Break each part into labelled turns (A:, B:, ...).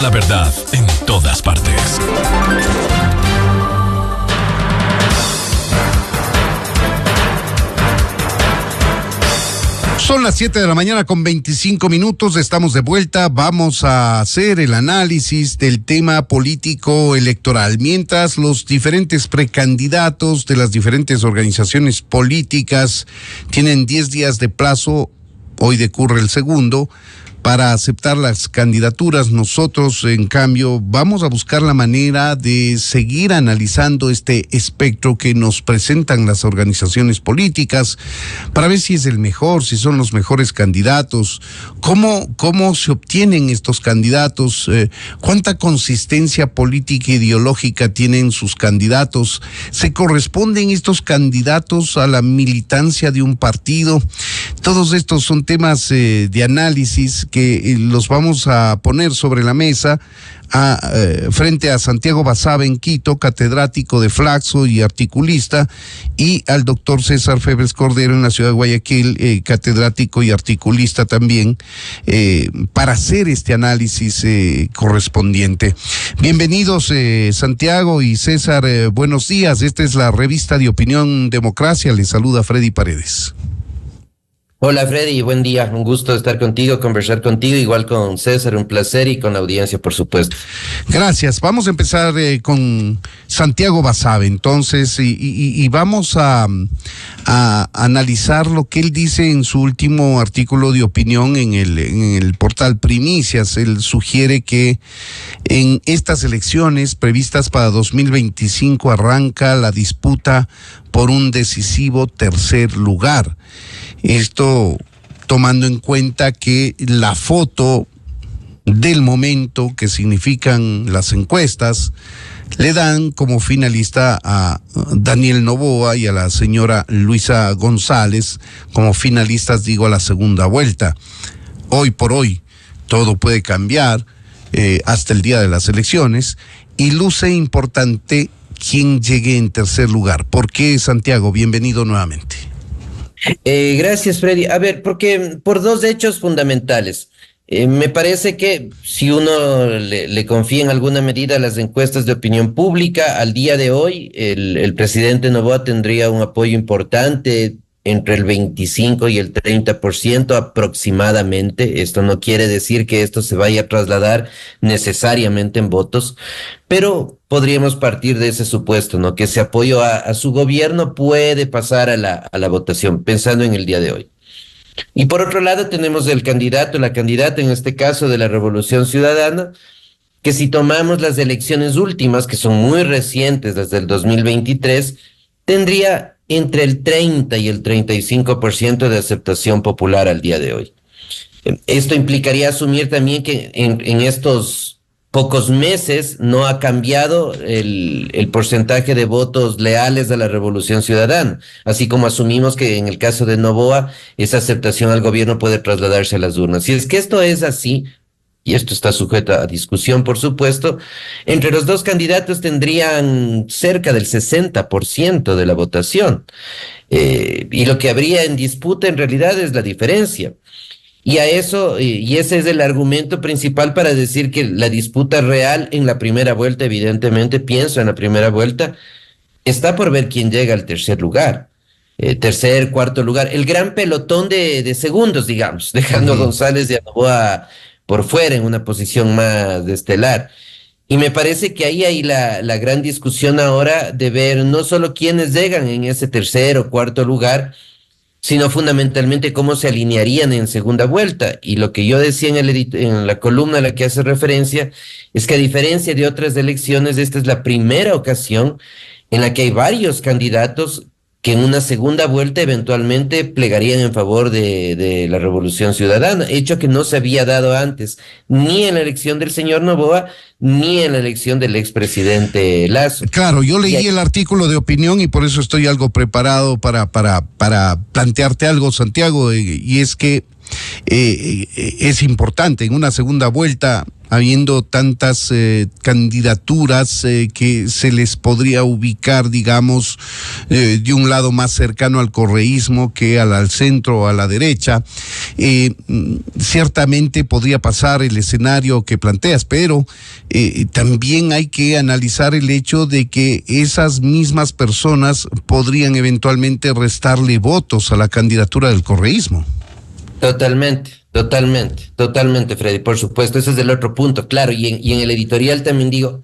A: La verdad en todas partes.
B: Son las 7 de la mañana con 25 minutos, estamos de vuelta, vamos a hacer el análisis del tema político electoral. Mientras los diferentes precandidatos de las diferentes organizaciones políticas tienen 10 días de plazo, hoy decurre el segundo, para aceptar las candidaturas, nosotros en cambio vamos a buscar la manera de seguir analizando este espectro que nos presentan las organizaciones políticas para ver si es el mejor, si son los mejores candidatos, cómo se obtienen estos candidatos, cuánta consistencia política e ideológica tienen sus candidatos, se corresponden estos candidatos a la militancia de un partido. Todos estos son temas de análisis que los vamos a poner sobre la mesa frente a Santiago Basabe en Quito, catedrático de Flaxo y articulista, y al doctor César Febres Cordero en la ciudad de Guayaquil, catedrático y articulista también, para hacer este análisis correspondiente. Bienvenidos Santiago y César, buenos días. Esta es la revista de Opinión Democracia, les saluda Freddy Paredes.
C: Hola Freddy, buen día, un gusto estar contigo, conversar contigo, igual con César, un placer, y con la audiencia, por supuesto.
B: Gracias, vamos a empezar con Santiago Basabe entonces, y vamos a analizar lo que él dice en su último artículo de opinión en el portal Primicias. Él sugiere que en estas elecciones previstas para 2025 arranca la disputa por un decisivo tercer lugar. Esto tomando en cuenta que la foto del momento que significan las encuestas le dan como finalista a Daniel Noboa y a la señora Luisa González como finalistas, digo, a la segunda vuelta. Hoy por hoy todo puede cambiar hasta el día de las elecciones, y luce importante quién llegue en tercer lugar. ¿Por qué, Santiago? Bienvenido nuevamente.
C: Gracias, Freddy. A ver, porque por dos hechos fundamentales. Me parece que si uno le confía en alguna medida a las encuestas de opinión pública, al día de hoy el presidente Noboa tendría un apoyo importante entre el 25 y el 30% aproximadamente. Esto no quiere decir que esto se vaya a trasladar necesariamente en votos, pero podríamos partir de ese supuesto, ¿no? Que ese apoyo a su gobierno puede pasar a la votación, pensando en el día de hoy. Y por otro lado tenemos el candidato, la candidata, en este caso de la Revolución Ciudadana, que si tomamos las elecciones últimas, que son muy recientes, las del 2023, tendría entre el 30 y el 35% de aceptación popular al día de hoy. Esto implicaría asumir también que en estos pocos meses no ha cambiado el porcentaje de votos leales a la Revolución Ciudadana, así como asumimos que en el caso de Noboa esa aceptación al gobierno puede trasladarse a las urnas. Si es que esto es así, y esto está sujeto a discusión, por supuesto, entre los dos candidatos tendrían cerca del 60% de la votación. Y lo que habría en disputa en realidad es la diferencia. Y ese es el argumento principal para decir que la disputa real en la primera vuelta, evidentemente, pienso en la primera vuelta, está por ver quién llega al tercer lugar. Tercer, cuarto lugar, el gran pelotón de segundos, digamos, dejando a González y a Noboa por fuera en una posición más estelar. Y me parece que ahí hay la gran discusión ahora de ver no solo quiénes llegan en ese tercer o cuarto lugar, sino fundamentalmente cómo se alinearían en segunda vuelta. Y lo que yo decía en la columna a la que hace referencia es que, a diferencia de otras elecciones, esta es la primera ocasión en la que hay varios candidatos que en una segunda vuelta eventualmente plegarían en favor de la Revolución Ciudadana, hecho que no se había dado antes, ni en la elección del señor Noboa, ni en la elección del expresidente Lasso.
B: Claro, yo leí el artículo de opinión y por eso estoy algo preparado para plantearte algo, Santiago, y es que es importante en una segunda vuelta habiendo tantas candidaturas que se les podría ubicar, digamos, de un lado más cercano al correísmo que al centro o a la derecha. Ciertamente podría pasar el escenario que planteas, pero también hay que analizar el hecho de que esas mismas personas podrían eventualmente restarle votos a la candidatura del correísmo.
C: Totalmente, Freddy, por supuesto, ese es el otro punto, claro, y en el editorial también digo,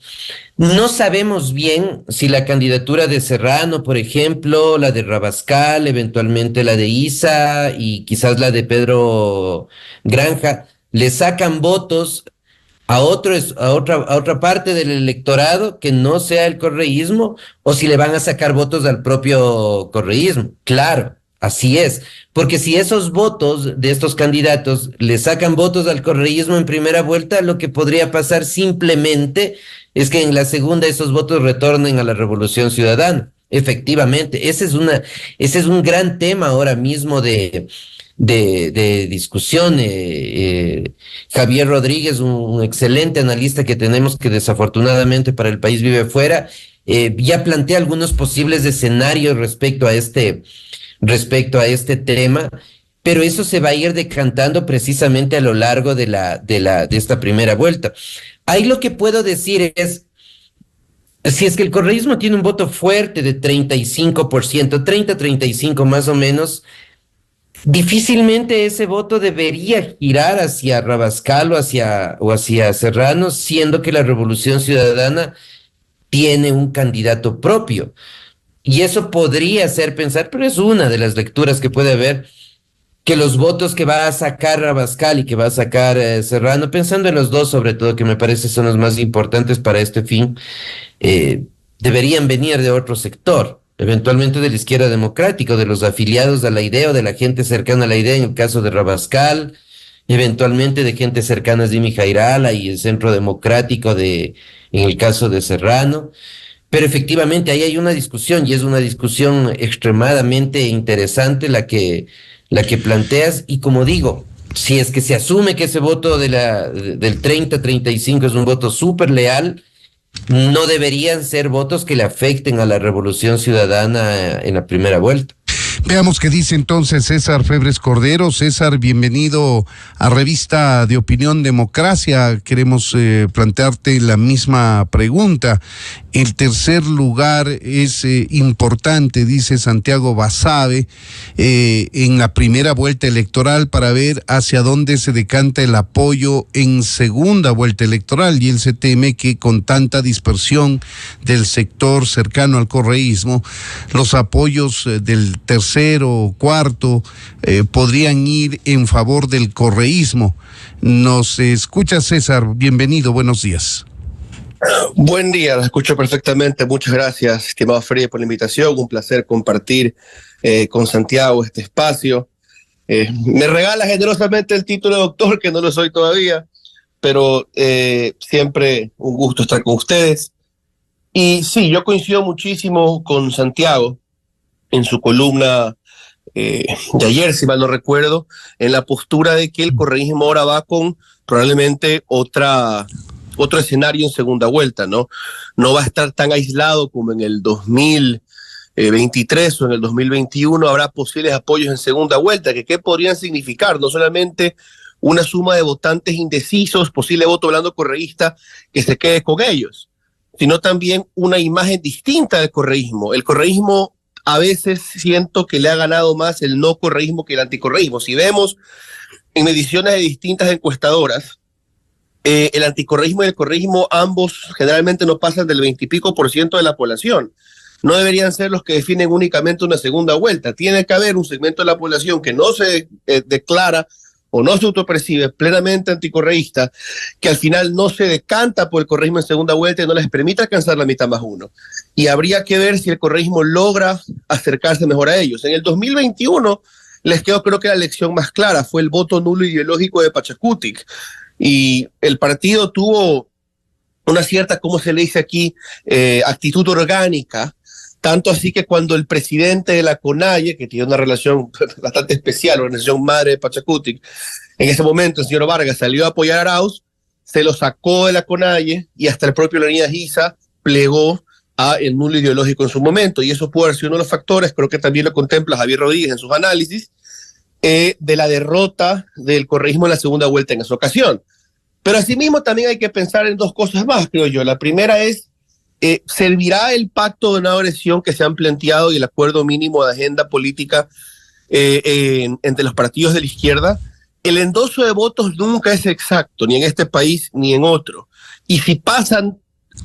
C: no sabemos bien si la candidatura de Serrano, por ejemplo, la de Rabascal, eventualmente la de Isa y quizás la de Pedro Granja, le sacan votos a otra parte del electorado que no sea el correísmo, o si le van a sacar votos al propio correísmo. Claro, así es, porque si esos votos de estos candidatos le sacan votos al correísmo en primera vuelta, lo que podría pasar simplemente es que en la segunda esos votos retornen a la Revolución Ciudadana. Efectivamente, ese es un gran tema ahora mismo de discusión. Javier Rodríguez, un excelente analista que tenemos, que desafortunadamente para el país vive fuera, ya plantea algunos posibles escenarios respecto a este tema, pero eso se va a ir decantando precisamente a lo largo de esta primera vuelta. Ahí lo que puedo decir es, si es que el correísmo tiene un voto fuerte de 35%, 30-35 más o menos, difícilmente ese voto debería girar hacia Rabascal o hacia Serrano, siendo que la Revolución Ciudadana tiene un candidato propio. Y eso podría hacer pensar, pero es una de las lecturas que puede haber, que los votos que va a sacar Rabascal y que va a sacar Serrano, pensando en los dos sobre todo, que me parece son los más importantes para este fin, deberían venir de otro sector, eventualmente de la izquierda democrática, o de los afiliados a la idea, o de la gente cercana a la idea, en el caso de Rabascal, eventualmente de gente cercana a Jimmy Jairala y el Centro Democrático en el caso de Serrano. Pero efectivamente ahí hay una discusión, y es una discusión extremadamente interesante la que planteas, y como digo, si es que se asume que ese voto del 30-35 es un voto súper leal, no deberían ser votos que le afecten a la Revolución Ciudadana en la primera vuelta.
B: Veamos qué dice entonces César Febres Cordero. César, bienvenido a Revista de Opinión Democracia. Queremos plantearte la misma pregunta. El tercer lugar es importante, dice Santiago Basabe, en la primera vuelta electoral, para ver hacia dónde se decanta el apoyo en segunda vuelta electoral, y él se teme que con tanta dispersión del sector cercano al correísmo, los apoyos del tercero o cuarto podrían ir en favor del correísmo. Nos escucha César, bienvenido, buenos días.
D: Buen día, la escucho perfectamente. Muchas gracias, estimado Freddy, por la invitación. Un placer compartir con Santiago este espacio. Me regala generosamente el título de doctor, que no lo soy todavía, pero siempre un gusto estar con ustedes. Y sí, yo coincido muchísimo con Santiago en su columna de ayer, si mal no recuerdo, en la postura de que el correísmo ahora va con probablemente otro escenario en segunda vuelta, ¿no? No va a estar tan aislado como en el 2023 o en el 2021. Habrá posibles apoyos en segunda vuelta, que ¿qué podrían significar? No solamente una suma de votantes indecisos, posible voto blando correísta que se quede con ellos, sino también una imagen distinta del correísmo. El correísmo a veces siento que le ha ganado más el no correísmo que el anticorreísmo. Si vemos en mediciones de distintas encuestadoras, el anticorreísmo y el correísmo ambos generalmente no pasan del 20 y pico % de la población. No deberían ser los que definen únicamente una segunda vuelta. Tiene que haber un segmento de la población que no se declara o no se autopercibe plenamente anticorreísta, que al final no se decanta por el correísmo en segunda vuelta y no les permite alcanzar la mitad más uno. Y habría que ver si el correísmo logra acercarse mejor a ellos. En el 2021 les quedó, creo que la lección más clara fue el voto nulo ideológico de Pachacutic. Y el partido tuvo una cierta, ¿cómo se le dice aquí?, actitud orgánica, tanto así que cuando el presidente de la CONAIE, que tiene una relación bastante especial, la organización madre de Pachacutic, en ese momento el señor Vargas salió a apoyar a Arauz, se lo sacó de la CONAIE y hasta el propio Leonidas Issa plegó a el nulo ideológico en su momento, y eso puede ser uno de los factores, creo que también lo contempla Javier Rodríguez en sus análisis, de la derrota del correísmo en la segunda vuelta en esa ocasión. Pero asimismo también hay que pensar en dos cosas más, creo yo. La primera es, ¿servirá el pacto de no agresión que se han planteado y el acuerdo mínimo de agenda política entre los partidos de la izquierda? El endoso de votos nunca es exacto, ni en este país ni en otro. Y si pasan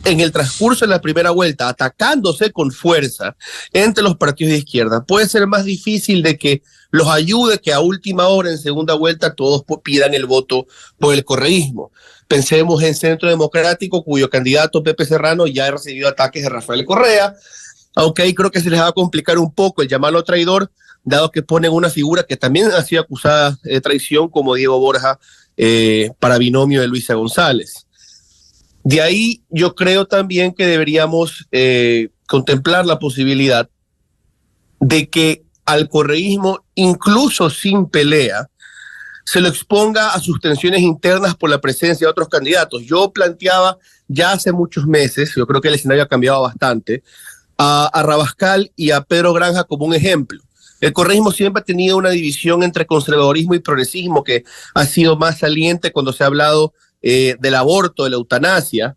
D: en el transcurso de la primera vuelta atacándose con fuerza entre los partidos de izquierda, puede ser más difícil de que los ayude que a última hora en segunda vuelta todos pidan el voto por el correísmo. Pensemos en Centro Democrático, cuyo candidato Pepe Serrano ya ha recibido ataques de Rafael Correa, aunque ahí creo que se les va a complicar un poco el llamarlo traidor, dado que ponen una figura que también ha sido acusada de traición, como Diego Borja, para binomio de Luisa González. De ahí yo creo también que deberíamos contemplar la posibilidad de que al correísmo, incluso sin pelea, se lo exponga a sus tensiones internas por la presencia de otros candidatos. Yo planteaba ya hace muchos meses, yo creo que el escenario ha cambiado bastante, a Rabascal y a Pedro Granja como un ejemplo. El correísmo siempre ha tenido una división entre conservadorismo y progresismo que ha sido más saliente cuando se ha hablado del aborto, de la eutanasia.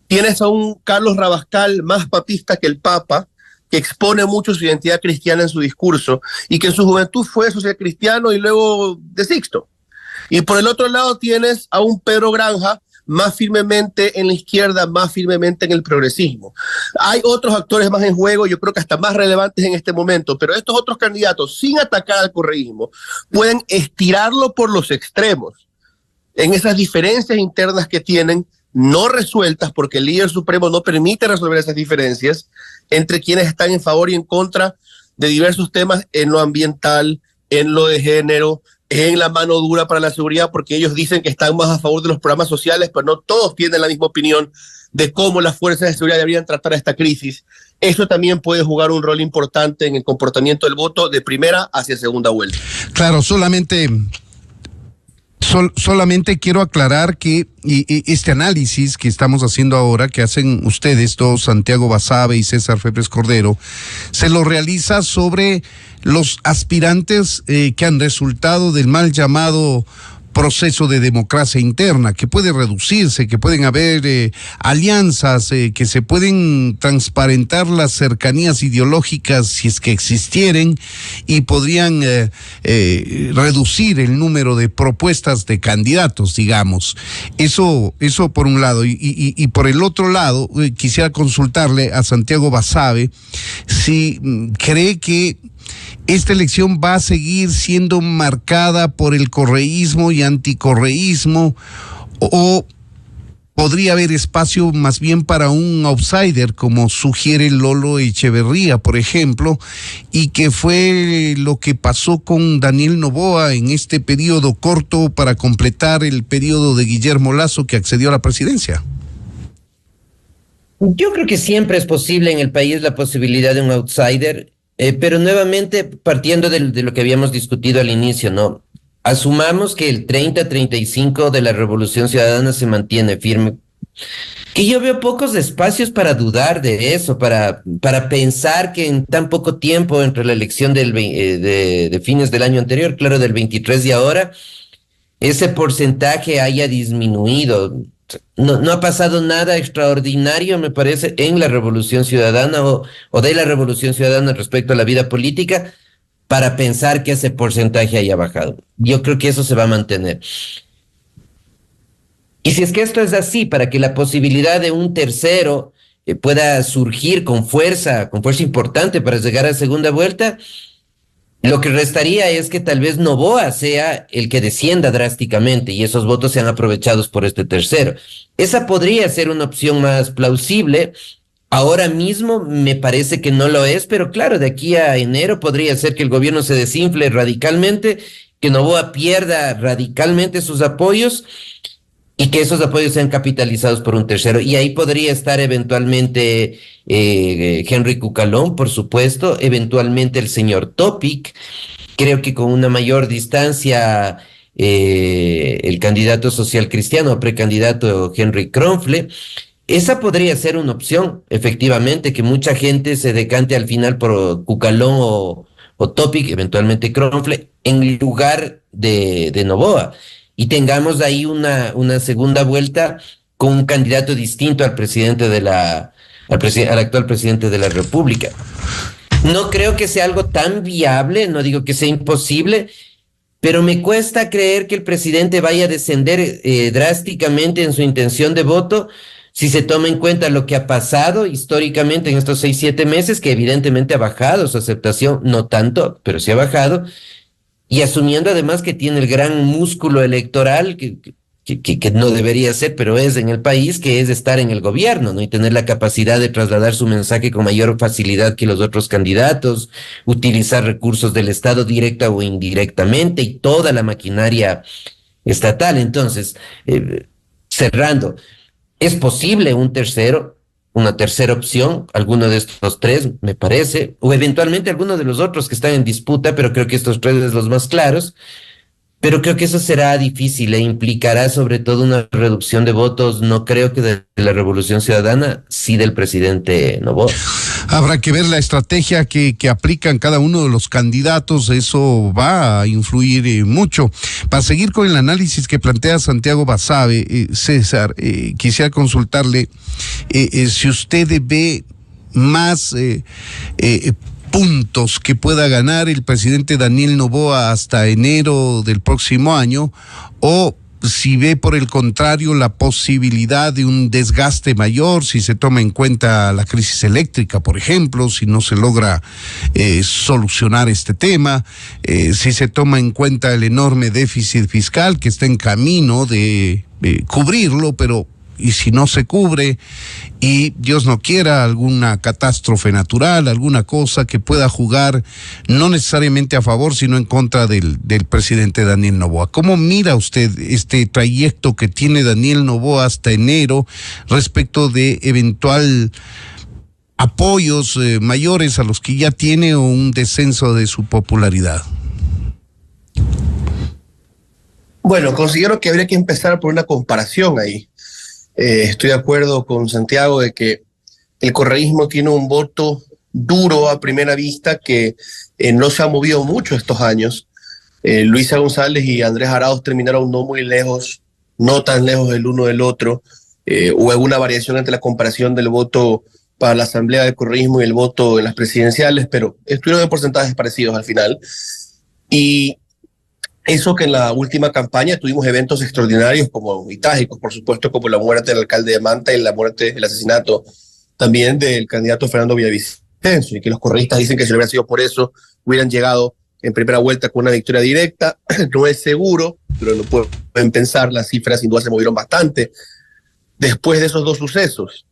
D: Tienes a un Carlos Rabascal más papista que el Papa, que expone mucho su identidad cristiana en su discurso y que en su juventud fue social cristiano y luego de Sixto. Y por el otro lado tienes a un Pedro Granja más firmemente en la izquierda, más firmemente en el progresismo. Hay otros actores más en juego, yo creo que hasta más relevantes en este momento, pero estos otros candidatos, sin atacar al correísmo, pueden estirarlo por los extremos en esas diferencias internas que tienen, no resueltas, porque el líder supremo no permite resolver esas diferencias entre quienes están en favor y en contra de diversos temas en lo ambiental, en lo de género, en la mano dura para la seguridad, porque ellos dicen que están más a favor de los programas sociales, pero no todos tienen la misma opinión de cómo las fuerzas de seguridad deberían tratar esta crisis. Eso también puede jugar un rol importante en el comportamiento del voto de primera hacia segunda vuelta.
B: Claro, solamente quiero aclarar que este análisis que estamos haciendo ahora, que hacen ustedes dos, Santiago Basabe y César Febres Cordero, se lo realiza sobre los aspirantes que han resultado del mal llamado proceso de democracia interna, que puede reducirse, que pueden haber alianzas, que se pueden transparentar las cercanías ideológicas si es que existieren y podrían reducir el número de propuestas de candidatos, digamos. Eso por un lado. Y por el otro lado, quisiera consultarle a Santiago Basabe si cree que esta elección va a seguir siendo marcada por el correísmo y anticorreísmo, o podría haber espacio más bien para un outsider, como sugiere Lolo Echeverría, por ejemplo, y que fue lo que pasó con Daniel Noboa en este periodo corto para completar el periodo de Guillermo Lasso, que accedió a la presidencia.
C: Yo creo que siempre es posible en el país la posibilidad de un outsider. Pero nuevamente, partiendo de lo que habíamos discutido al inicio, ¿no? Asumamos que el 30-35 de la Revolución Ciudadana se mantiene firme. Que yo veo pocos espacios para dudar de eso, para pensar que en tan poco tiempo entre la elección de fines del año anterior, claro, del 23 y ahora, ese porcentaje haya disminuido. No ha pasado nada extraordinario, me parece, en la Revolución Ciudadana o de la Revolución Ciudadana respecto a la vida política para pensar que ese porcentaje haya bajado. Yo creo que eso se va a mantener. Y si es que esto es así, para que la posibilidad de un tercero pueda surgir con fuerza importante para llegar a segunda vuelta, lo que restaría es que tal vez Noboa sea el que descienda drásticamente y esos votos sean aprovechados por este tercero. Esa podría ser una opción más plausible. Ahora mismo me parece que no lo es, pero claro, de aquí a enero podría ser que el gobierno se desinfle radicalmente, que Noboa pierda radicalmente sus apoyos y que esos apoyos sean capitalizados por un tercero. Y ahí podría estar eventualmente Henry Cucalón, por supuesto, eventualmente el señor Topic. Creo que con una mayor distancia el candidato social cristiano, precandidato Henry Kronfle. Esa podría ser una opción, efectivamente, que mucha gente se decante al final por Cucalón o Topic, eventualmente Kronfle, en lugar de Noboa. Y tengamos ahí una segunda vuelta con un candidato distinto al presidente al actual presidente de la República. No creo que sea algo tan viable, no digo que sea imposible, pero me cuesta creer que el presidente vaya a descender drásticamente en su intención de voto si se toma en cuenta lo que ha pasado históricamente en estos 6, 7 meses, que evidentemente ha bajado su aceptación, no tanto, pero sí ha bajado, y asumiendo además que tiene el gran músculo electoral que no debería ser, pero es en el país, que es estar en el gobierno, ¿no? Y tener la capacidad de trasladar su mensaje con mayor facilidad que los otros candidatos, utilizar recursos del Estado directa o indirectamente y toda la maquinaria estatal. Entonces, cerrando, ¿es posible una tercera opción, alguno de estos tres, me parece, o eventualmente alguno de los otros que están en disputa, pero creo que estos tres es los más claros? Pero creo que eso será difícil e implicará sobre todo una reducción de votos, no creo que de la Revolución Ciudadana, sí del presidente Noboa.
B: Habrá que ver la estrategia que aplican cada uno de los candidatos, eso va a influir mucho. Para seguir con el análisis que plantea Santiago Basabe, César, quisiera consultarle si usted ve más puntos que pueda ganar el presidente Daniel Noboa hasta enero del próximo año, o si ve por el contrario la posibilidad de un desgaste mayor, si se toma en cuenta la crisis eléctrica, por ejemplo, si no se logra solucionar este tema, si se toma en cuenta el enorme déficit fiscal que está en camino de cubrirlo, pero y si no se cubre, y Dios no quiera alguna catástrofe natural, alguna cosa que pueda jugar no necesariamente a favor, sino en contra del presidente Daniel Noboa. ¿Cómo mira usted este trayecto que tiene Daniel Noboa hasta enero respecto de eventual apoyos mayores a los que ya tiene o un descenso de su popularidad?
D: Bueno, considero que habría que empezar por una comparación ahí. Estoy de acuerdo con Santiago de que el correísmo tiene un voto duro a primera vista que no se ha movido mucho estos años. Luisa González y Andrés Arauz terminaron no muy lejos, no tan lejos del uno del otro. Hubo alguna variación entre la comparación del voto para la asamblea del correísmo y el voto en las presidenciales, pero estuvieron en porcentajes parecidos al final. Y eso que en la última campaña tuvimos eventos extraordinarios y trágicos, por supuesto, como la muerte del alcalde de Manta y el asesinato también del candidato Fernando Villavicencio, y que los correístas dicen que si no hubiera sido por eso, hubieran llegado en primera vuelta con una victoria directa. No es seguro, pero lo pueden pensar, las cifras sin duda se movieron bastante después de esos dos sucesos.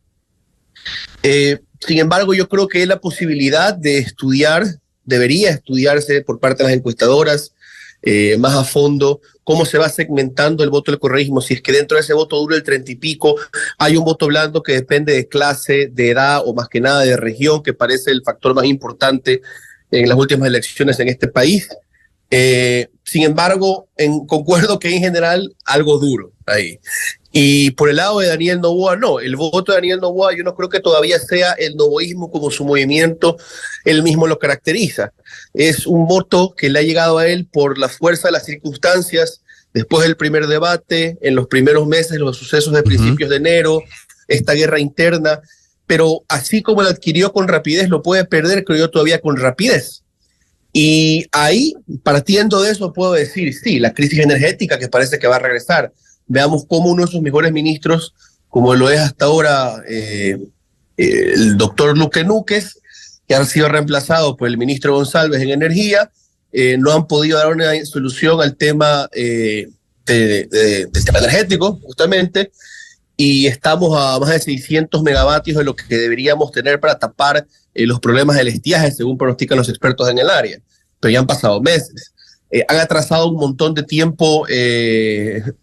D: Sin embargo, yo creo que la posibilidad de debería estudiarse por parte de las encuestadoras, más a fondo, cómo se va segmentando el voto del correísmo, si es que dentro de ese voto duro el 30 y pico hay un voto blando que depende de clase, de edad o más que nada de región, que parece el factor más importante en las últimas elecciones en este país. Sin embargo, concuerdo que en general algo duro ahí. Y por el lado de Daniel Noboa, no, el voto de Daniel Noboa yo no creo que todavía sea el noboísmo como su movimiento, él mismo lo caracteriza. Es un voto que le ha llegado a él por la fuerza de las circunstancias, después del primer debate, en los primeros meses, los sucesos de principios de enero, esta guerra interna, pero así como lo adquirió con rapidez, lo puede perder, creo yo, todavía con rapidez. Y ahí, partiendo de eso, puedo decir, sí, la crisis energética que parece que va a regresar. Veamos cómo uno de sus mejores ministros, como lo es hasta ahora el doctor Luque Núquez, que ha sido reemplazado por el ministro González en Energía, no han podido dar una solución al tema del tema energético, justamente, y estamos a más de 600 megavatios de lo que deberíamos tener para tapar los problemas del estiaje, según pronostican los expertos en el área, pero ya han pasado meses. Han atrasado un montón de tiempo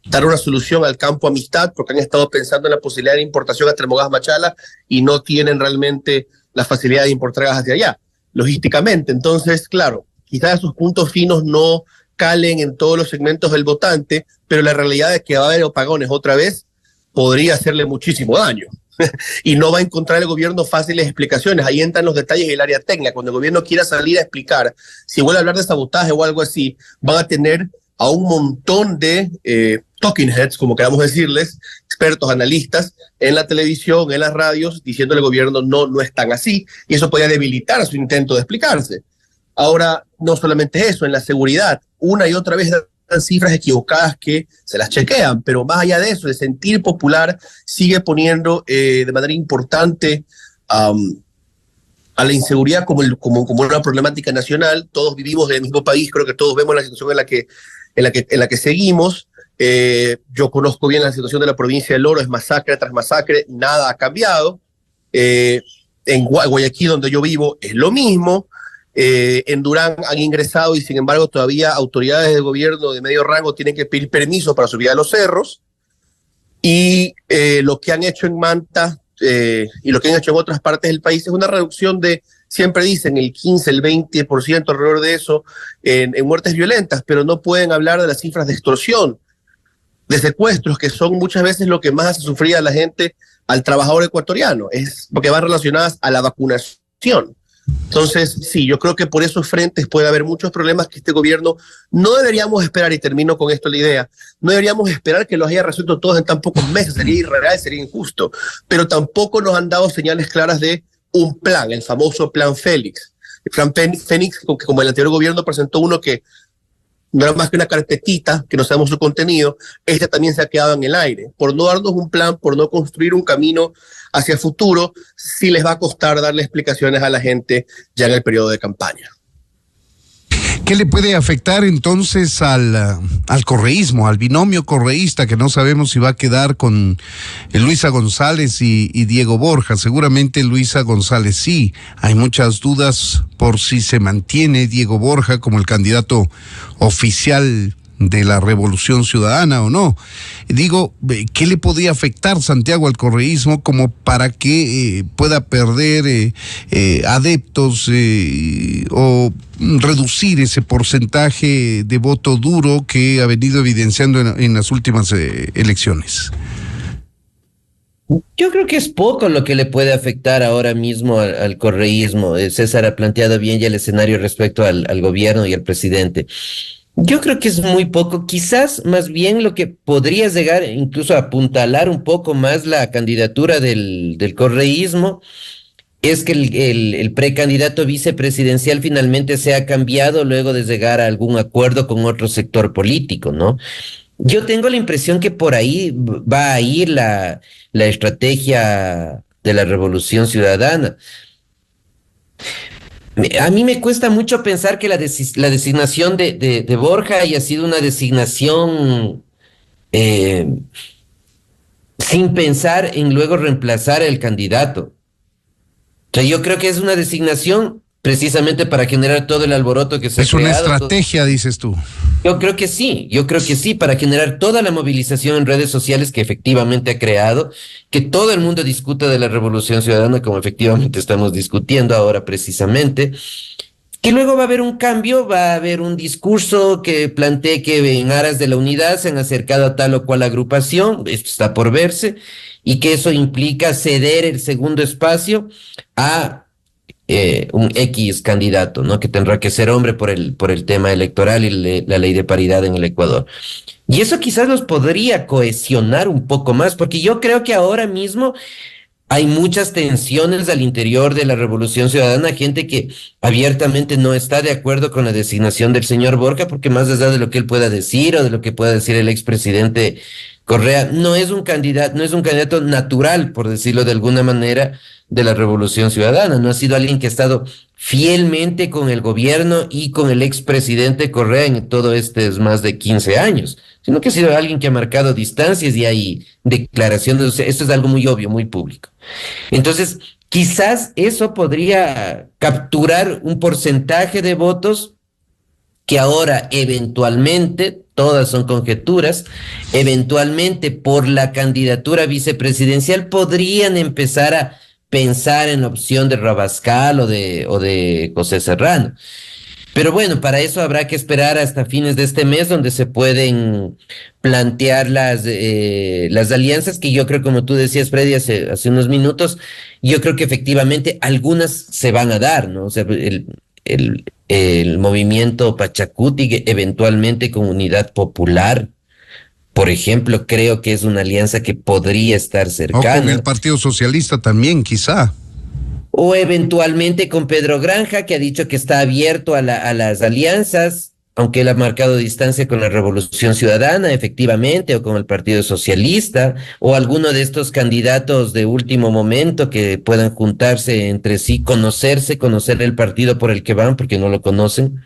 D: dar una solución al campo Amistad, porque han estado pensando en la posibilidad de importación a Termogas Machala y no tienen realmente la facilidad de importar gas hacia allá, logísticamente. Entonces, claro, quizás esos puntos finos no calen en todos los segmentos del votante, pero la realidad es que va a haber apagones otra vez, podría hacerle muchísimo daño. Y no va a encontrar el gobierno fáciles explicaciones. Ahí entran los detalles del área técnica. Cuando el gobierno quiera salir a explicar, si vuelve a hablar de sabotaje o algo así, van a tener a un montón de talking heads, como queramos decirles, expertos, analistas, en la televisión, en las radios, diciéndole al gobierno no es tan así, y eso podría debilitar su intento de explicarse. Ahora, no solamente eso, en la seguridad, una y otra vez dan cifras equivocadas que se las chequean, pero más allá de eso, el sentir popular sigue poniendo de manera importante a la inseguridad como una problemática nacional. Todos vivimos en el mismo país, creo que todos vemos la situación en la que seguimos. Yo conozco bien la situación de la provincia del Oro, es masacre tras masacre, nada ha cambiado. En Guayaquil, donde yo vivo, es lo mismo. En Durán han ingresado y sin embargo todavía autoridades de gobierno de medio rango tienen que pedir permiso para subir a los cerros. Y lo que han hecho en Manta y lo que han hecho en otras partes del país es una reducción de, siempre dicen, el 15, el 20% alrededor de eso en muertes violentas, pero no pueden hablar de las cifras de extorsión, de secuestros, que son muchas veces lo que más hace sufrir a la gente, al trabajador ecuatoriano, es porque van relacionadas a la vacunación. Entonces, sí, yo creo que por esos frentes puede haber muchos problemas que este gobierno no deberíamos esperar, y termino con esto la idea, no deberíamos esperar que los haya resuelto todos en tan pocos meses, sería irreal, sería injusto, pero tampoco nos han dado señales claras de un plan, el famoso plan Félix. El plan Fénix, como el anterior gobierno presentó uno que no era más que una carpetita, que no sabemos su contenido, este también se ha quedado en el aire. Por no darnos un plan, por no construir un camino hacia el futuro, sí les va a costar darle explicaciones a la gente ya en el periodo de campaña.
B: ¿Qué le puede afectar entonces al correísmo, al binomio correísta, que no sabemos si va a quedar con Luisa González y Diego Borja? Seguramente Luisa González sí. Hay muchas dudas por si se mantiene Diego Borja como el candidato oficial de la Revolución Ciudadana o no. Digo, ¿qué le podría afectar, Santiago, al correísmo como para que pueda perder adeptos o reducir ese porcentaje de voto duro que ha venido evidenciando en las últimas elecciones?
C: Yo creo que es poco lo que le puede afectar ahora mismo al correísmo. César ha planteado bien ya el escenario respecto al gobierno y al presidente. Yo creo que es muy poco, quizás más bien lo que podría llegar incluso a apuntalar un poco más la candidatura del correísmo es que el precandidato vicepresidencial finalmente se ha cambiado luego de llegar a algún acuerdo con otro sector político, ¿no? Yo tengo la impresión que por ahí va a ir la estrategia de la Revolución Ciudadana. A mí me cuesta mucho pensar que la designación de Borja haya sido una designación sin pensar en luego reemplazar al candidato. O sea, yo creo que es una designación precisamente para generar todo el alboroto que se ha creado.
B: Es una estrategia, dices tú.
C: Yo creo que sí, para generar toda la movilización en redes sociales que efectivamente ha creado, que todo el mundo discuta de la Revolución Ciudadana como efectivamente estamos discutiendo ahora precisamente, que luego va a haber un cambio, va a haber un discurso que plantee que en aras de la unidad se han acercado a tal o cual agrupación, esto está por verse, y que eso implica ceder el segundo espacio a un X candidato, ¿no? Que tendrá que ser hombre por el tema electoral y la ley de paridad en el Ecuador. Y eso quizás los podría cohesionar un poco más, porque yo creo que ahora mismo hay muchas tensiones al interior de la Revolución Ciudadana, gente que abiertamente no está de acuerdo con la designación del señor Borja, porque más allá de lo que él pueda decir o de lo que pueda decir el expresidente Correa, no es un candidato natural, por decirlo de alguna manera, de la Revolución Ciudadana. No ha sido alguien que ha estado fielmente con el gobierno y con el expresidente Correa en todo más de 15 años, sino que ha sido alguien que ha marcado distancias y hay declaraciones. O sea, esto es algo muy obvio, muy público. Entonces, quizás eso podría capturar un porcentaje de votos que ahora eventualmente, todas son conjeturas, eventualmente por la candidatura vicepresidencial podrían empezar a pensar en la opción de Rabascal o de José Serrano. Pero bueno, para eso habrá que esperar hasta fines de este mes, donde se pueden plantear las alianzas, que yo creo, como tú decías, Freddy, hace unos minutos, yo creo que efectivamente algunas se van a dar, ¿no? O sea, el movimiento Pachacuti, eventualmente con Unidad Popular, por ejemplo, creo que es una alianza que podría estar
B: O con el
C: cercana.
B: Partido Socialista también, quizá.
C: O eventualmente con Pedro Granja, que ha dicho que está abierto a las alianzas, aunque él ha marcado distancia con la Revolución Ciudadana, efectivamente, o con el Partido Socialista, o alguno de estos candidatos de último momento que puedan juntarse entre sí, conocer el partido por el que van, porque no lo conocen,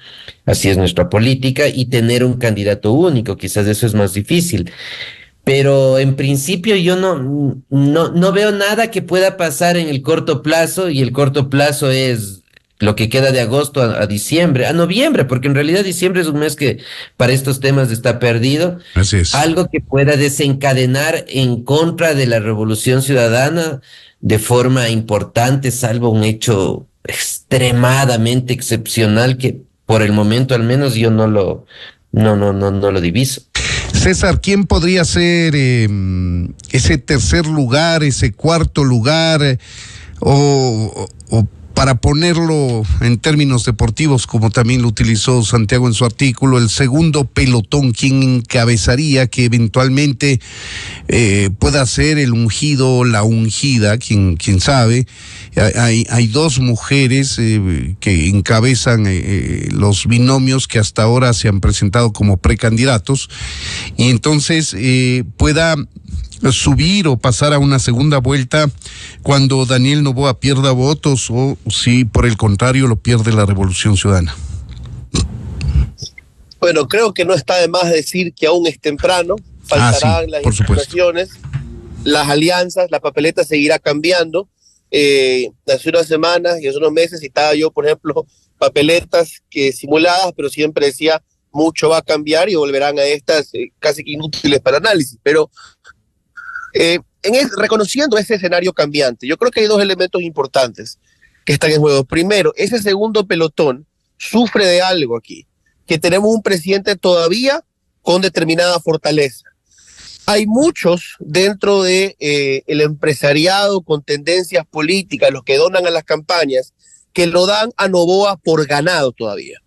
C: así es nuestra política, y tener un candidato único, quizás eso es más difícil. Pero en principio yo no veo nada que pueda pasar en el corto plazo, y el corto plazo es lo que queda de agosto a diciembre, a noviembre, porque en realidad diciembre es un mes que para estos temas está perdido.
B: Así es.
C: Algo que pueda desencadenar en contra de la Revolución Ciudadana de forma importante, salvo un hecho extremadamente excepcional que por el momento al menos yo no lo diviso.
B: César, ¿quién podría ser ese tercer lugar, ese cuarto lugar, o para ponerlo en términos deportivos, como también lo utilizó Santiago en su artículo, el segundo pelotón? ¿Quién encabezaría que eventualmente pueda ser el ungido, la ungida? ¿Quién sabe? Hay dos mujeres que encabezan los binomios que hasta ahora se han presentado como precandidatos, y entonces pueda subir o pasar a una segunda vuelta cuando Daniel Noboa pierda votos, o si por el contrario lo pierde la Revolución Ciudadana.
D: Bueno, creo que no está de más decir que aún es temprano, faltarán
B: sí,
D: las
B: por supuesto.
D: instituciones, las alianzas, la papeleta seguirá cambiando. Hace unas semanas y hace unos meses citaba yo, por ejemplo, papeletas que simuladas, pero siempre decía mucho va a cambiar y volverán a estas casi que inútiles para análisis. Pero reconociendo ese escenario cambiante, yo creo que hay dos elementos importantes que están en juego. Primero, ese segundo pelotón sufre de algo aquí, que tenemos un presidente todavía con determinada fortaleza. Hay muchos dentro de el empresariado con tendencias políticas, los que donan a las campañas, que lo dan a Noboa por ganado todavía.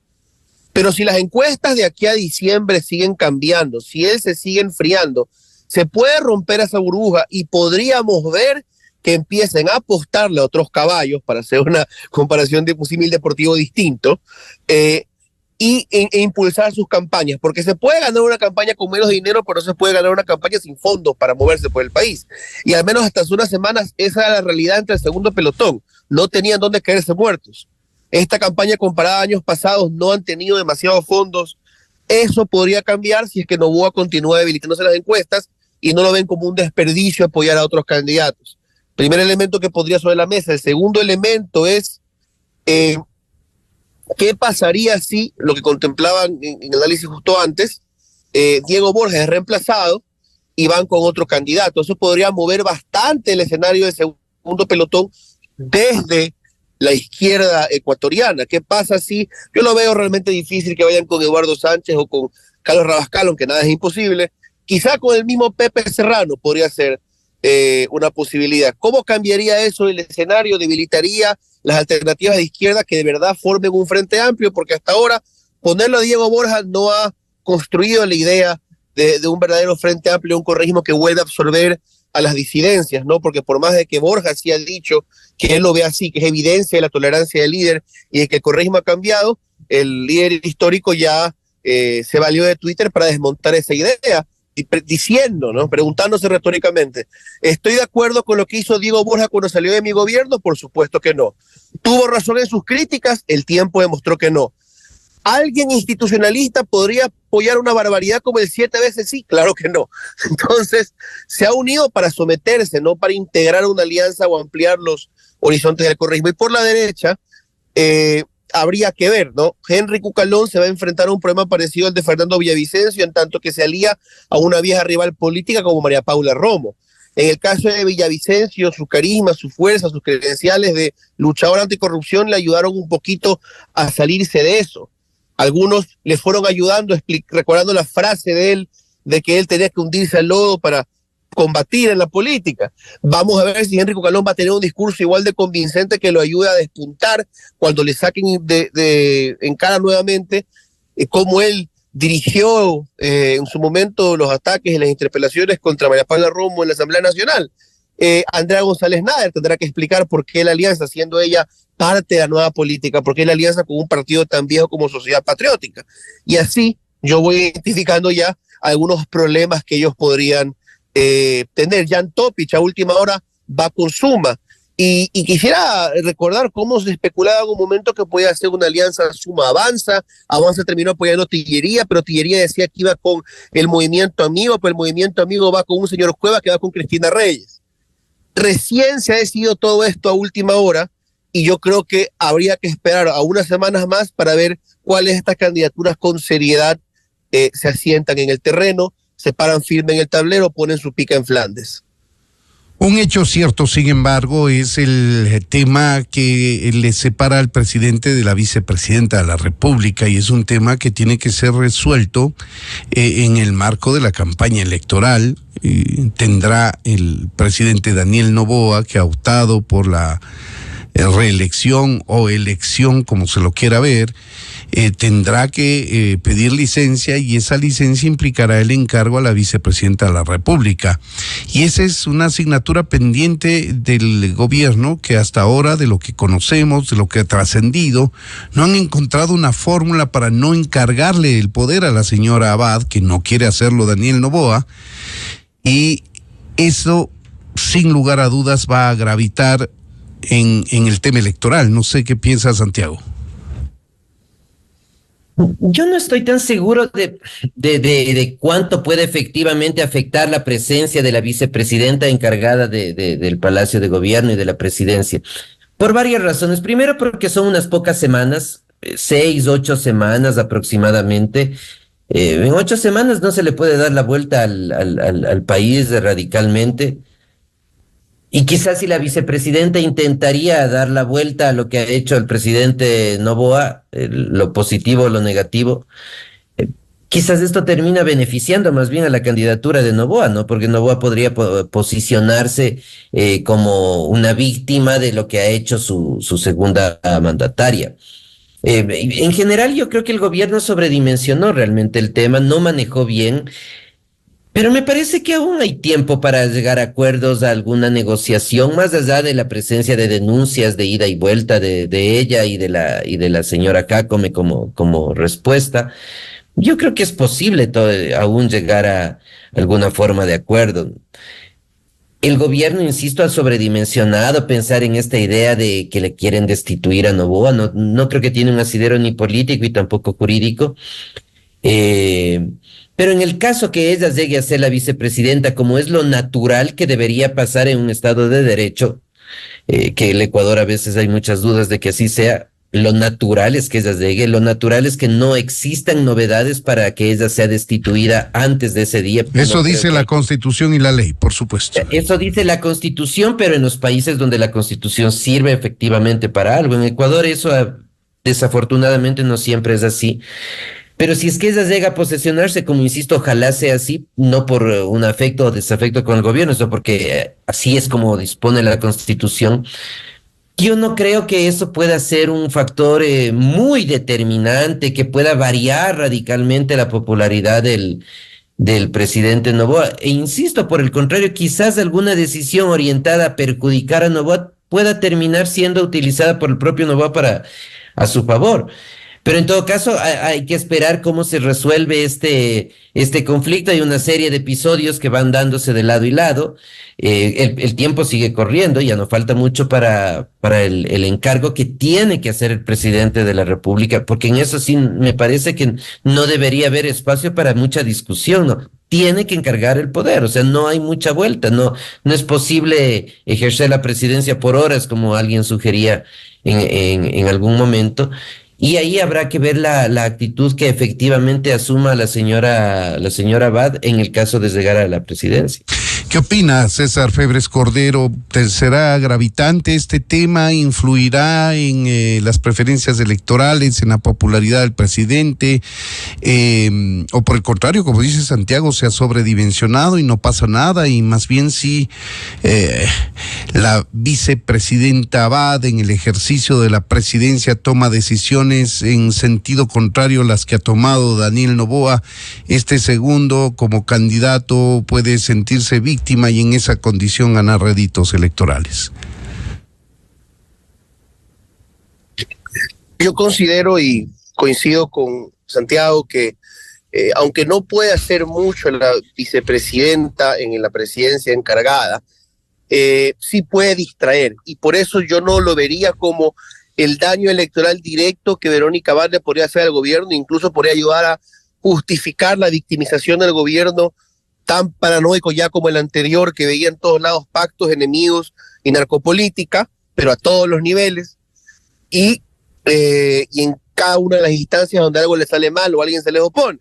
D: Pero si las encuestas de aquí a diciembre siguen cambiando, si él se sigue enfriando, se puede romper esa burbuja y podríamos ver que empiecen a apostarle a otros caballos, para hacer una comparación de un símil deportivo distinto, e impulsar sus campañas, porque se puede ganar una campaña con menos dinero, pero no se puede ganar una campaña sin fondos para moverse por el país. Y al menos hasta hace unas semanas esa era la realidad entre el segundo pelotón. No tenían dónde caerse muertos. Esta campaña, comparada a años pasados, no han tenido demasiados fondos. Eso podría cambiar si es que Noboa continúa debilitándose las encuestas y no lo ven como un desperdicio apoyar a otros candidatos. Primer elemento que podría sobre la mesa. El segundo elemento es ¿qué pasaría si, lo que contemplaban en el análisis justo antes, Diego Borges es reemplazado y van con otro candidato? Eso podría mover bastante el escenario del segundo pelotón desde la izquierda ecuatoriana. ¿Qué pasa si, yo lo veo realmente difícil que vayan con Eduardo Sánchez o con Carlos Rabascal, aunque nada es imposible, quizá con el mismo Pepe Serrano podría ser una posibilidad? ¿Cómo cambiaría eso el escenario? ¿Debilitaría las alternativas de izquierda que de verdad formen un frente amplio? Porque hasta ahora ponerlo a Diego Borja no ha construido la idea de un verdadero frente amplio, un correísmo que vuelva a absorber a las disidencias, ¿no? Porque por más de que Borja sí ha dicho que él lo ve así, que es evidencia de la tolerancia del líder y de que el correísmo ha cambiado, el líder histórico ya se valió de Twitter para desmontar esa idea, diciendo, ¿no? Preguntándose retóricamente, ¿estoy de acuerdo con lo que hizo Diego Borja cuando salió de mi gobierno? Por supuesto que no. ¿Tuvo razón en sus críticas? El tiempo demostró que no. ¿Alguien institucionalista podría apoyar una barbaridad como el 7 veces sí? Claro que no. Entonces, se ha unido para someterse, no para integrar una alianza o ampliar los horizontes del correísmo. Y por la derecha, habría que ver, ¿no? Henry Cucalón se va a enfrentar a un problema parecido al de Fernando Villavicencio, en tanto que se alía a una vieja rival política como María Paula Romo. En el caso de Villavicencio, su carisma, su fuerza, sus credenciales de luchador anticorrupción le ayudaron un poquito a salirse de eso. Algunos le fueron ayudando, recordando la frase de él, de que él tenía que hundirse al lodo para combatir en la política. Vamos a ver si Henry Cucalón va a tener un discurso igual de convincente que lo ayude a despuntar cuando le saquen en cara nuevamente cómo él dirigió en su momento los ataques y las interpelaciones contra María Paula Romo en la Asamblea Nacional. Andrea González Nader tendrá que explicar por qué la alianza, siendo ella parte de la nueva política, por qué la alianza con un partido tan viejo como Sociedad Patriótica. Y así yo voy identificando ya algunos problemas que ellos podrían tener. Jan Topic a última hora va con Suma. Y quisiera recordar cómo se especulaba en un momento que podía hacer una alianza Suma-Avanza. Avanza terminó apoyando Tillería, pero Tillería decía que iba con el Movimiento Amigo, pero el Movimiento Amigo va con un señor Cueva que va con Cristina Reyes. Recién se ha decidido todo esto a última hora y yo creo que habría que esperar a unas semanas más para ver cuáles de estas candidaturas con seriedad se asientan en el terreno, se paran firme en el tablero, ponen su pica en Flandes.
B: Un hecho cierto, sin embargo, es el tema que le separa al presidente de la vicepresidenta de la República, y es un tema que tiene que ser resuelto en el marco de la campaña electoral. Tendrá el presidente Daniel Noboa, que ha optado por la reelección o elección, como se lo quiera ver, tendrá que pedir licencia, y esa licencia implicará el encargo a la vicepresidenta de la República. Y esa es una asignatura pendiente del gobierno que hasta ahora, de lo que conocemos, de lo que ha trascendido, no han encontrado una fórmula para no encargarle el poder a la señora Abad, que no quiere hacerlo Daniel Noboa, y eso, sin lugar a dudas, va a gravitar en el tema electoral. No sé qué piensa Santiago.
C: Yo no estoy tan seguro de cuánto puede efectivamente afectar la presencia de la vicepresidenta encargada del Palacio de Gobierno y de la presidencia, por varias razones. Primero, porque son unas pocas semanas, 6, 8 semanas aproximadamente. En 8 semanas no se le puede dar la vuelta al país radicalmente. Y quizás si la vicepresidenta intentaría dar la vuelta a lo que ha hecho el presidente Noboa, lo positivo o lo negativo, quizás esto termina beneficiando más bien a la candidatura de Noboa, ¿no? Porque Noboa podría posicionarse como una víctima de lo que ha hecho su segunda mandataria. En general, yo creo que el gobierno sobredimensionó realmente el tema, no manejó bien. Pero me parece que aún hay tiempo para llegar a acuerdos, a alguna negociación, más allá de la presencia de denuncias de ida y vuelta de ella y de la señora Cácome como respuesta. Yo creo que es posible aún llegar a alguna forma de acuerdo. El gobierno, insisto, ha sobredimensionado pensar en esta idea de que le quieren destituir a Noboa. No creo que tiene un asidero ni político y tampoco jurídico. Pero en el caso que ella llegue a ser la vicepresidenta, como es lo natural que debería pasar en un Estado de Derecho, que el Ecuador a veces hay muchas dudas de que así sea, lo natural es que ella llegue, lo natural es que no existan novedades para que ella sea destituida antes de ese día.
B: Eso dice la Constitución y la ley, por supuesto.
C: Eso dice la Constitución, pero en los países donde la Constitución sirve efectivamente para algo. En Ecuador eso desafortunadamente no siempre es así. Pero si es que ella llega a posesionarse, como insisto, ojalá sea así, no por un afecto o desafecto con el gobierno, sino porque así es como dispone la Constitución. Yo no creo que eso pueda ser un factor muy determinante, que pueda variar radicalmente la popularidad del presidente Noboa. E insisto, por el contrario, quizás alguna decisión orientada a perjudicar a Noboa pueda terminar siendo utilizada por el propio Noboa a su favor. Pero en todo caso hay que esperar cómo se resuelve este conflicto. Hay una serie de episodios que van dándose de lado y lado. El tiempo sigue corriendo, ya no falta mucho para el encargo que tiene que hacer el presidente de la República, porque en eso sí me parece que no debería haber espacio para mucha discusión, ¿no? Tiene que encargar el poder, o sea, no hay mucha vuelta, no es posible ejercer la presidencia por horas, como alguien sugería en algún momento. Y ahí habrá que ver la actitud que efectivamente asuma la señora Abad en el caso de llegar a la presidencia.
B: ¿Qué opina César Febres Cordero? ¿Será gravitante este tema? ¿Influirá en las preferencias electorales, en la popularidad del presidente? ¿O por el contrario, como dice Santiago, se ha sobredimensionado y no pasa nada? Y más bien si la vicepresidenta Abad en el ejercicio de la presidencia toma decisiones en sentido contrario a las que ha tomado Daniel Noboa, este segundo como candidato puede sentirse víctima y en esa condición ganar réditos electorales.
D: Yo considero y coincido con Santiago que aunque no puede hacer mucho la vicepresidenta en la presidencia encargada, sí puede distraer, y por eso yo no lo vería como el daño electoral directo que Verónica Abad le podría hacer al gobierno, incluso podría ayudar a justificar la victimización del gobierno tan paranoico ya como el anterior, que veía en todos lados pactos, enemigos y narcopolítica, pero a todos los niveles, y en cada una de las instancias donde algo le sale mal o alguien se le opone.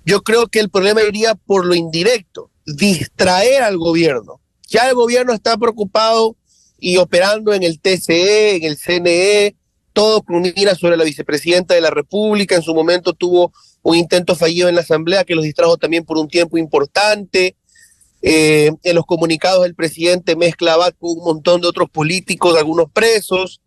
D: Yo creo que el problema iría por lo indirecto, distraer al gobierno. Ya el gobierno está preocupado y operando en el TCE, en el CNE, todo con mira sobre la vicepresidenta de la República. En su momento tuvo un intento fallido en la Asamblea que los distrajo también por un tiempo importante. En los comunicados del presidente mezcla Abad con un montón de otros políticos, algunos presos.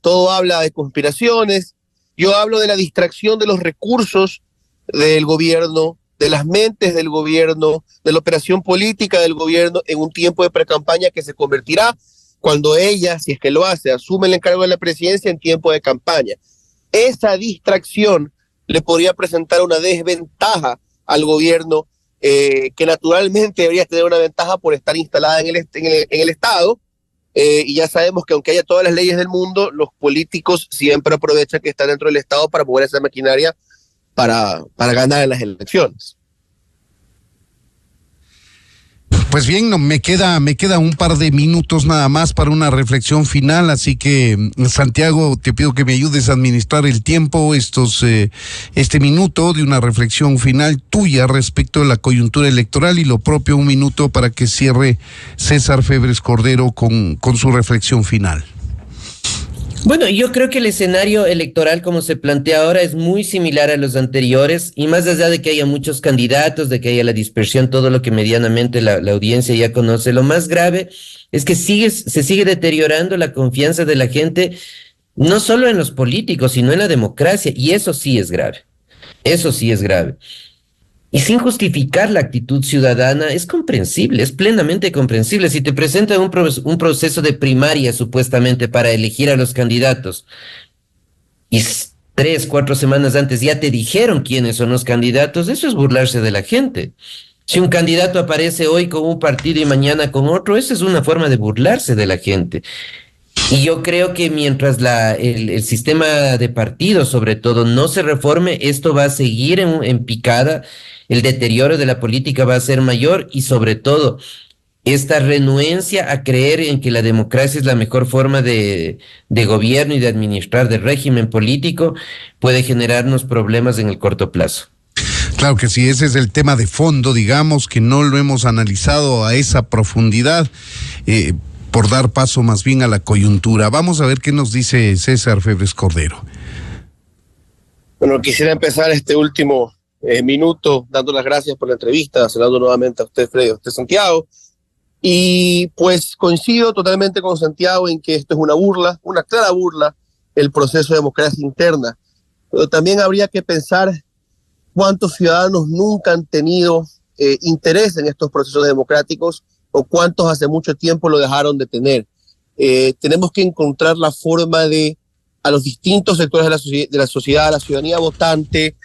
D: Todo habla de conspiraciones. Yo hablo de la distracción de los recursos del gobierno, de las mentes del gobierno, de la operación política del gobierno en un tiempo de precampaña que se convertirá, cuando ella, si es que lo hace, asume el encargo de la presidencia, en tiempo de campaña. Esa distracción le podría presentar una desventaja al gobierno, que naturalmente debería tener una ventaja por estar instalada en el Estado, y ya sabemos que aunque haya todas las leyes del mundo, los políticos siempre aprovechan que están dentro del Estado para mover esa maquinaria para ganar en las elecciones.
B: Pues bien, me queda un par de minutos nada más para una reflexión final, así que Santiago, te pido que me ayudes a administrar el tiempo, este minuto de una reflexión final tuya respecto de la coyuntura electoral, y lo propio un minuto para que cierre César Febres Cordero con su reflexión final.
C: Bueno, yo creo que el escenario electoral como se plantea ahora es muy similar a los anteriores, y más allá de que haya muchos candidatos, de que haya la dispersión, todo lo que medianamente la audiencia ya conoce, lo más grave es que se sigue deteriorando la confianza de la gente, no solo en los políticos, sino en la democracia, y eso sí es grave, eso sí es grave. Y sin justificar la actitud ciudadana, es comprensible, es plenamente comprensible. Si te presentan un proceso de primaria supuestamente para elegir a los candidatos y 3, 4 semanas antes ya te dijeron quiénes son los candidatos, eso es burlarse de la gente. Si un candidato aparece hoy con un partido y mañana con otro, eso es una forma de burlarse de la gente. Y yo creo que mientras el sistema de partidos, sobre todo, no se reforme, esto va a seguir en picada, el deterioro de la política va a ser mayor, y sobre todo, esta renuencia a creer en que la democracia es la mejor forma de gobierno y de administrar del régimen político puede generarnos problemas en el corto plazo.
B: Claro que sí, ese es el tema de fondo, digamos, que no lo hemos analizado a esa profundidad, por dar paso más bien a la coyuntura. Vamos a ver qué nos dice César Febres Cordero.
D: Bueno, quisiera empezar este último minuto dando las gracias por la entrevista, saludando nuevamente a usted, Freddy, a usted, Santiago, y pues coincido totalmente con Santiago en que esto es una burla, una clara burla, el proceso de democracia interna, pero también habría que pensar cuántos ciudadanos nunca han tenido interés en estos procesos democráticos, o cuántos hace mucho tiempo lo dejaron de tener. Tenemos que encontrar la forma de, a los distintos sectores de la sociedad, a la ciudadanía votante,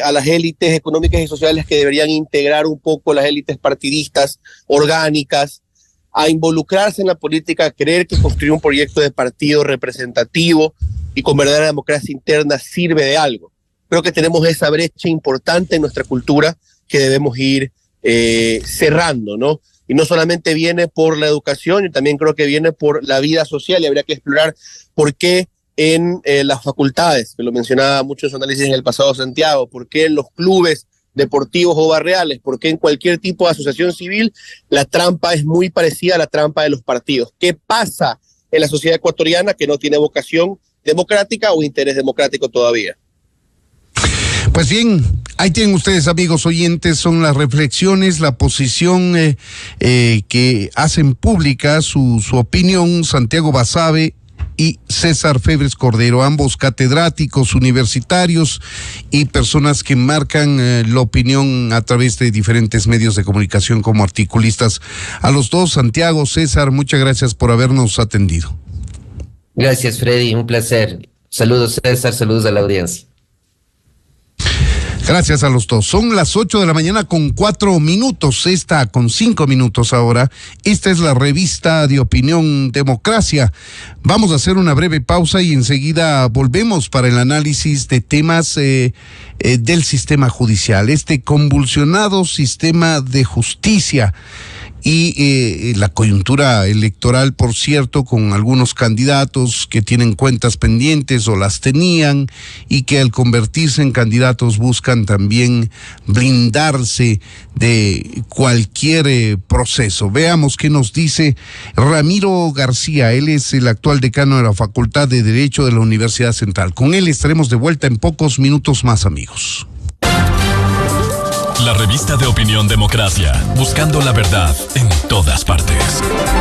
D: a las élites económicas y sociales que deberían integrar un poco las élites partidistas orgánicas, a involucrarse en la política, a creer que construir un proyecto de partido representativo y con verdadera democracia interna sirve de algo. Creo que tenemos esa brecha importante en nuestra cultura que debemos ir cerrando, ¿no? Y no solamente viene por la educación, yo también creo que viene por la vida social, y habría que explorar por qué en las facultades, que lo mencionaba mucho en su análisis en el pasado Santiago, por qué en los clubes deportivos o barriales, porque en cualquier tipo de asociación civil la trampa es muy parecida a la trampa de los partidos. ¿Qué pasa en la sociedad ecuatoriana que no tiene vocación democrática o interés democrático todavía?
B: Pues bien, ahí tienen ustedes, amigos oyentes, son las reflexiones, la posición que hacen pública su opinión Santiago Basabe y César Febres Cordero, ambos catedráticos universitarios y personas que marcan la opinión a través de diferentes medios de comunicación como articulistas. A los dos, Santiago, César, muchas gracias por habernos atendido.
C: Gracias, Freddy, un placer. Saludos, César, saludos a la audiencia.
B: Gracias a los dos. Son las 8:04 a.m, esta con 5 minutos ahora. Esta es la revista de opinión Democracia. Vamos a hacer una breve pausa y enseguida volvemos para el análisis de temas del sistema judicial, este convulsionado sistema de justicia. Y la coyuntura electoral, por cierto, con algunos candidatos que tienen cuentas pendientes o las tenían y que al convertirse en candidatos buscan también blindarse de cualquier proceso. Veamos qué nos dice Ramiro García. Él es el actual decano de la Facultad de Derecho de la Universidad Central. Con él estaremos de vuelta en pocos minutos más, amigos.
A: La revista de opinión Democracia, buscando la verdad en todas partes.